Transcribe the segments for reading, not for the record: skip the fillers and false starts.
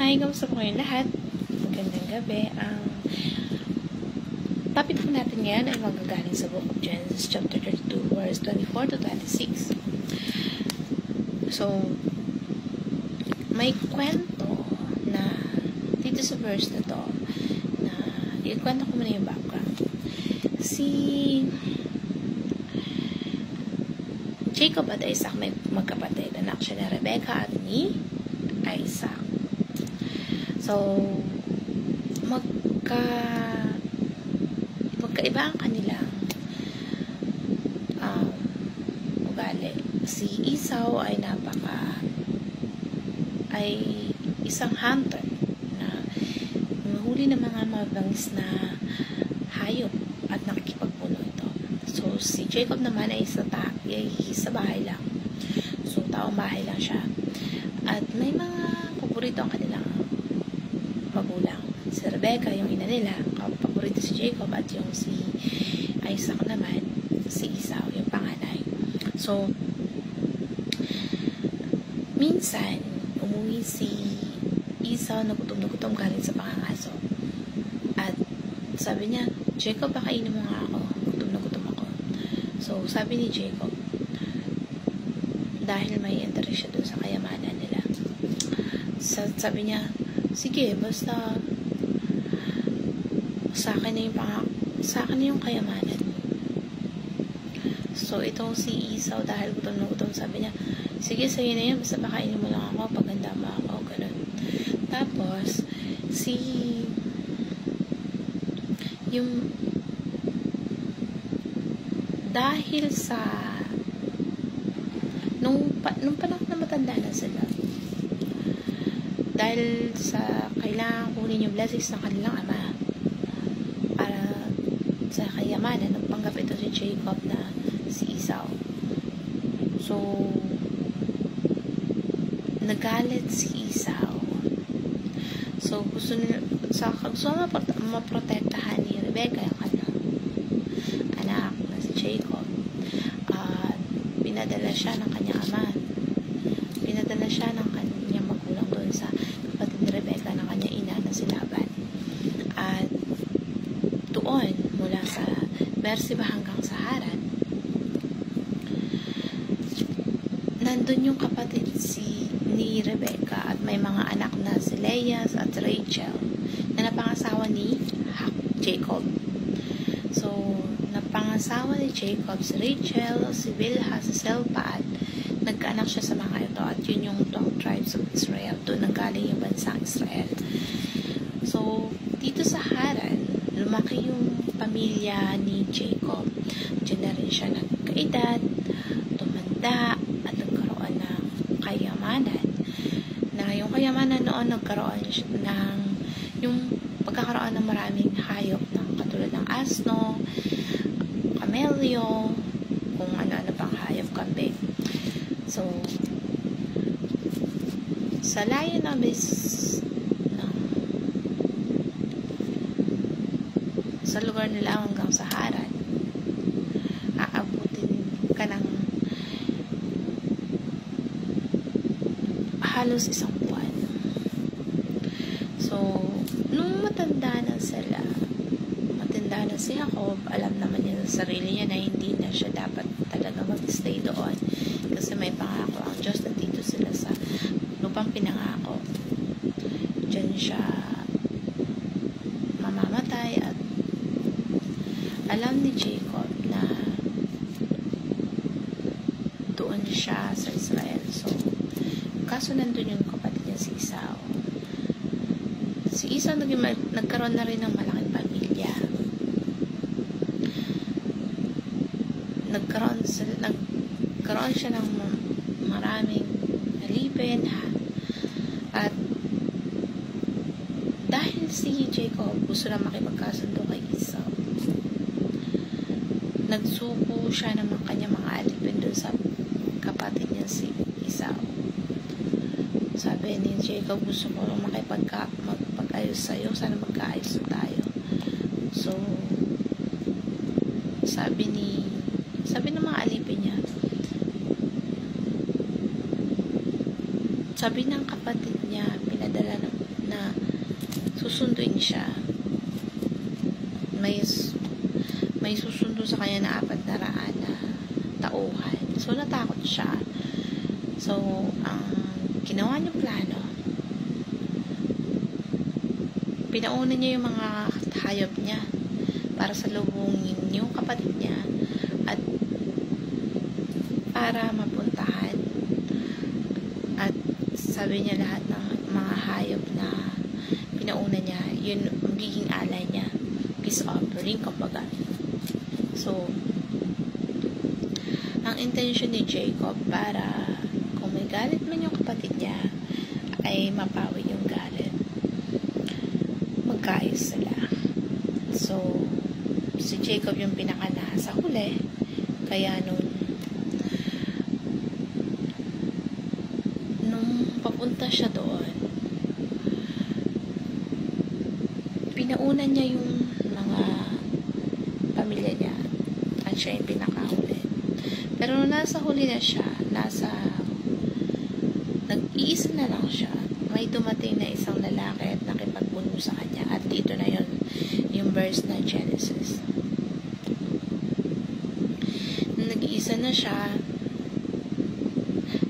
Hi, kamusta po kayong lahat? Magandang gabi. Ang topic po natin ngayon ay magagaling sa Book of Genesis chapter 32 verse 24 to 26. So, may kwento na dito sa verse na to na ikwento ko muna yung background. Si Jacob at Isaac may magkapatid. Anak siya ni Rebecca at ni Isaac. So, magkaiba ang kanilang ugali. Si Esau ay isang hunter na mahuli ng mga mabangis na hayop at nakikipagpuno ito. So, si Jacob naman ay sa bahay lang. So, taong bahay lang siya. At may mga paborito ang kanilang magulang. Si Rebecca, yung ina nila, paborito si Jacob, at yung si Isaac naman, si Esau, yung panganay. So, minsan, umuwi si Esau na gutom galing sa pangangaso. At sabi niya, Jacob, pakainin mo nga ako. Gutom ako. So, sabi ni Jacob, dahil may interest siya dun sa kayamanan nila. Sabi niya, sige, basta sa akin na yung kayamanan mo. So, itong si Esau, dahil gutom, sabi niya, sige, sa'yo na yun, basta pakainin mo lang ako, paganda mo ako, ganun. Tapos, dahil sa nung panahon na matanda na sila, dahil sa kailangan kunin yung blessings ng kanilang ama para sa kayamanan, nagpanggap ito si Jacob na si Esau. So, nagalit si Esau. So, gusto maprotektahan ni Rebecca yung kanyang anak na si Jacob. At pinadala siya ng kanyang ama. Pinadala siya ng kanyang magulang doon sa kapatid ni Rebecca ng kanyang ina na si Laban. At doon, mula sa Beersheba hanggang sa Haran, nandun yung kapatid ni Rebecca at may mga anak na si Leah at Rachel na napangasawa ni Jacob. So, napangasawa ni Jacob si Rachel, si Bilhah, si Zilpah, at nagkaanak siya sa mga ito, at yun yung 12 tribes of Israel. Doon nanggaling yung bansang Israel. So, dito sa Haran, lumaki yung pamilya ni Jacob. Diyan na rin siya nagkaedad, tumanda, at nagkaroon ng kayamanan. Na yung kayamanan noon nagkaroon ng yung pagkakaroon ng maraming hayop ng katulad ng asno, kamelyo, kung ano-ano pang hayop, kambing. So, sa layo na sa lugar nila hanggang sa Haran, aabutin ka ng halos isang buwan. So, nung matanda na si Jacob, alam naman niya sa sarili niya na hindi na siya dapat talaga mag-stay doon kasi may pangako ang Diyos na dito sila sa lupang pinangako. Diyan siya mamamatay, at alam ni Jacob na doon siya sa Israel. So, kaso nandun yung kapatid niya si Esau. Si Esau nagkaroon na rin ng malaking pamilya. Nagkaroon siya ng maraming alipin, at dahil si Jacob gusto na makipagkasundo kay Esau, nagsuko siya ng kanyang mga alipin doon sa kapatid niya si Esau. Sabi ni Jacob, gusto ko magpag-ayos sa'yo, sana magkaayos na tayo. So, sabi ng mga alipin niya, sabi ng kapatid niya, pinadala ng na susunduin siya. May susundo sa kanya na 400 na tauhan. So, natakot siya. So, ang ginawa niyang plano, pinauna niya yung mga hayop niya para salubungin yung kapatid niya at para mapuntahan. At sabi niya lahat ng mga hayop na pinauna niya, yun magiging alay niya. Peace offering, kumbaga. So, ang intention ni Jacob para kung may galit man yung kapatid niya ay mapawi yung galit. Magkaayos sila. So, si Jacob yung pinakana sa huli. Kaya nung papunta siya doon, pinauna niya yung mga pamilya niya at siya yung pinakahuli. Pero nung nasa huli na siya, nag-iisa na lang siya, may dumating na isang lalaki at nakipagbuno sa kanya. At dito na yun, yung verse na Genesis. Nung nag-iisa na siya,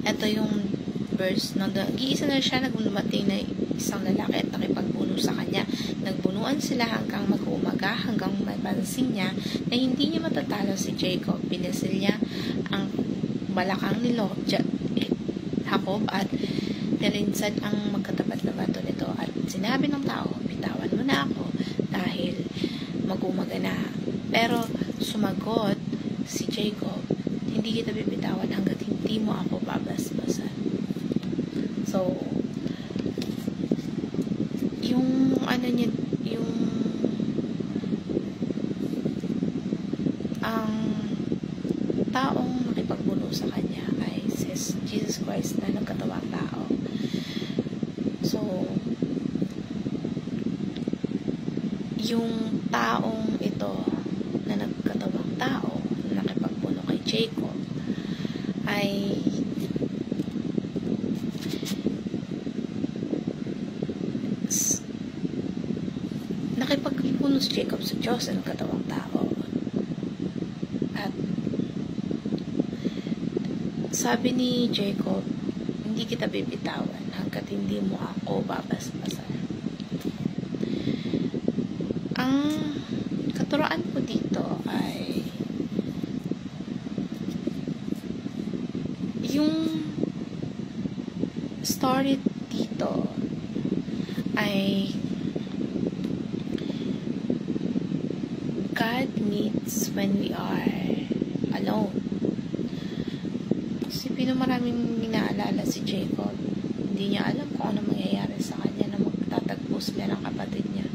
ito yung verse, nag-iisa na siya, nagdumating na isang lalaki at nakipagbuno sa kanya. Nagbunuan sila hanggang mag-umaga, hanggang mapansin niya na hindi niya matatalo si Jacob. Pinasil niya ang balakang ni Jacob at nilinsad ang magkatapat na bato nito. At sinabi ng tao, bitawan mo na ako dahil mag-umaga na. Pero sumagot si Jacob, hindi kita bibitawan hanggat hindi mo ako babasbasan. So, yung ano niya, yung ang taong nakipagbuno sa kanya ay si Jesus Christ na nagkatawang tao. So, yung taong ito na nagkatawang tao na nakipagbuno kay Jacob ay nakipagbuno si Jacob sa Diyos na nagkatawang tao. At sabi ni Jacob, hindi kita bibitawan hanggat hindi mo ako babasbasan. Ang katuroan po dito ay yung story dito ay God meets when we are alone. Isipin mo, maraming minaalala si Jacob. Hindi niya alam kung ano mangyayari sa kanya na magtatagpo sila ng kapatid niya.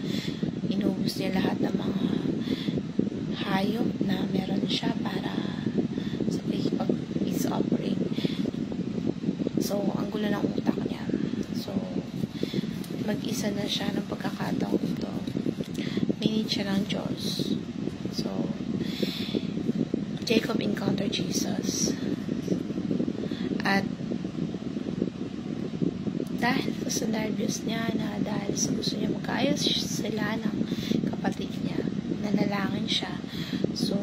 Inubos niya lahat ng mga hayop na meron siya para sa peace offering. So, ang gulo ng utak niya. So, mag-isa na siya ng pagkakataong ito. Minute siya ng Diyos. So, Jacob encountered Jesus. At dahil sa nervyos niya na dahil sa gusto niya magkaayos sila ng kapatid niya, nanalangin siya. So,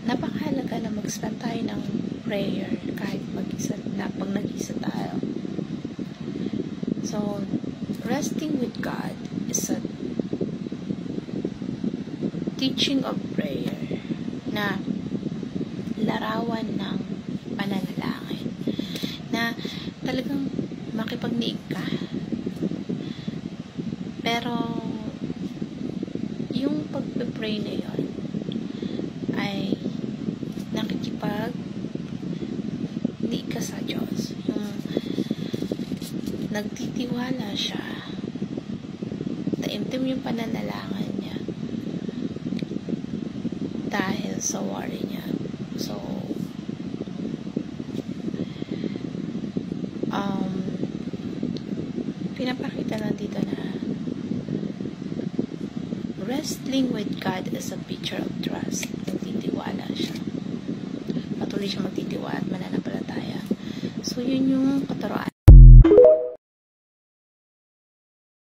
napakahalaga na mag-spend tayo ng prayer kahit mag-isa na pag nag-isa tayo. So, resting with God is a teaching of prayer na larawan ng pananalangin na talagang makipagniig ka, pero yung pag-pray na yun ay nakikipag-niig ka sa Diyos, yung nagtitiwala siya, taimtim yung pananalangin niya dahil sa worry niya. So, pinapakita lang dito na wrestling with God is a picture of trust. Nagtitiwala siya. Patuloy siya magtitiwala at mananampalataya. So, yun yung katuroan